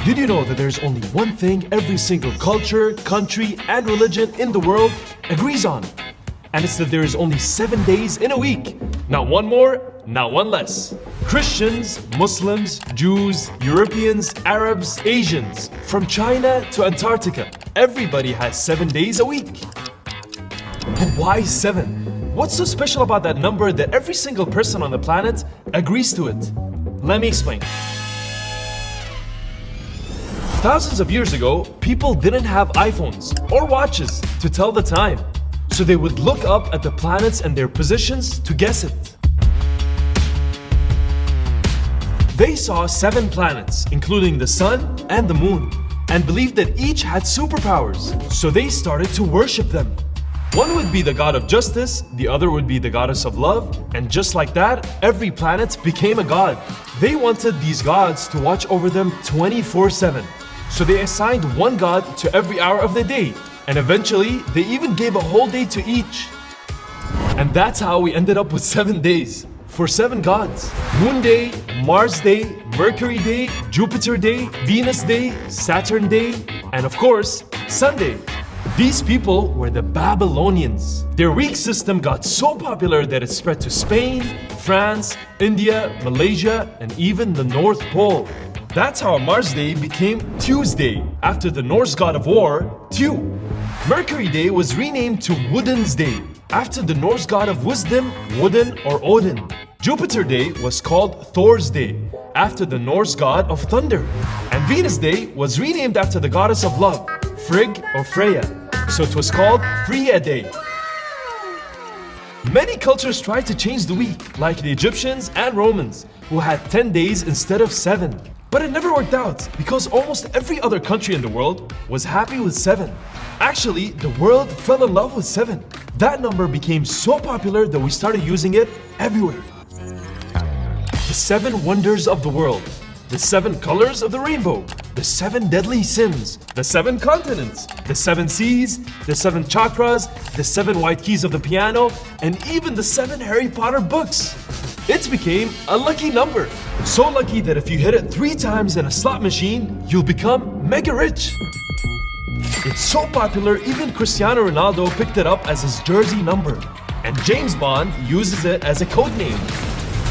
Did you know that there's only one thing every single culture, country, and religion in the world agrees on? And it's that there is only 7 days in a week. Not one more, not one less. Christians, Muslims, Jews, Europeans, Arabs, Asians, from China to Antarctica, everybody has 7 days a week. But why 7? What's so special about that number that every single person on the planet agrees to it? Let me explain. Thousands of years ago, people didn't have iPhones or watches to tell the time. So they would look up at the planets and their positions to guess it. They saw 7 planets, including the sun and the moon, and believed that each had superpowers. So they started to worship them. One would be the god of justice, the other would be the goddess of love, and just like that, every planet became a god. They wanted these gods to watch over them 24/7. So they assigned one god to every hour of the day, and eventually they even gave a whole day to each. And that's how we ended up with 7 days, for 7 gods. Moon Day, Mars Day, Mercury Day, Jupiter Day, Venus Day, Saturn Day, and of course, Sunday. These people were the Babylonians. Their week system got so popular that it spread to Spain, France, India, Malaysia, and even the North Pole. That's how Mars Day became Tuesday, after the Norse god of war, Tu. Mercury Day was renamed to Woden's Day, after the Norse god of wisdom, Woden or Odin. Jupiter Day was called Thor's Day, after the Norse god of thunder. And Venus Day was renamed after the goddess of love, Frigg or Freya, so it was called Freya Day. Many cultures tried to change the week, like the Egyptians and Romans, who had 10 days instead of 7. But it never worked out, because almost every other country in the world was happy with 7. Actually, the world fell in love with 7. That number became so popular that we started using it everywhere. The 7 wonders of the world, the 7 colors of the rainbow, the 7 deadly sins, the 7 continents, the 7 seas, the 7 chakras, the 7 white keys of the piano, and even the 7 Harry Potter books. It became a lucky number. So lucky that if you hit it 3 times in a slot machine, you'll become mega rich. It's so popular, even Cristiano Ronaldo picked it up as his jersey number. And James Bond uses it as a code name.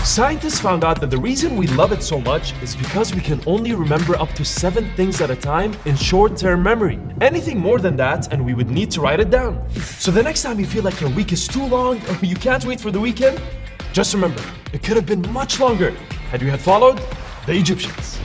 Scientists found out that the reason we love it so much is because we can only remember up to 7 things at a time in short-term memory. Anything more than that and we would need to write it down. So the next time you feel like your week is too long or you can't wait for the weekend, just remember, it could have been much longer had you had followed the Egyptians.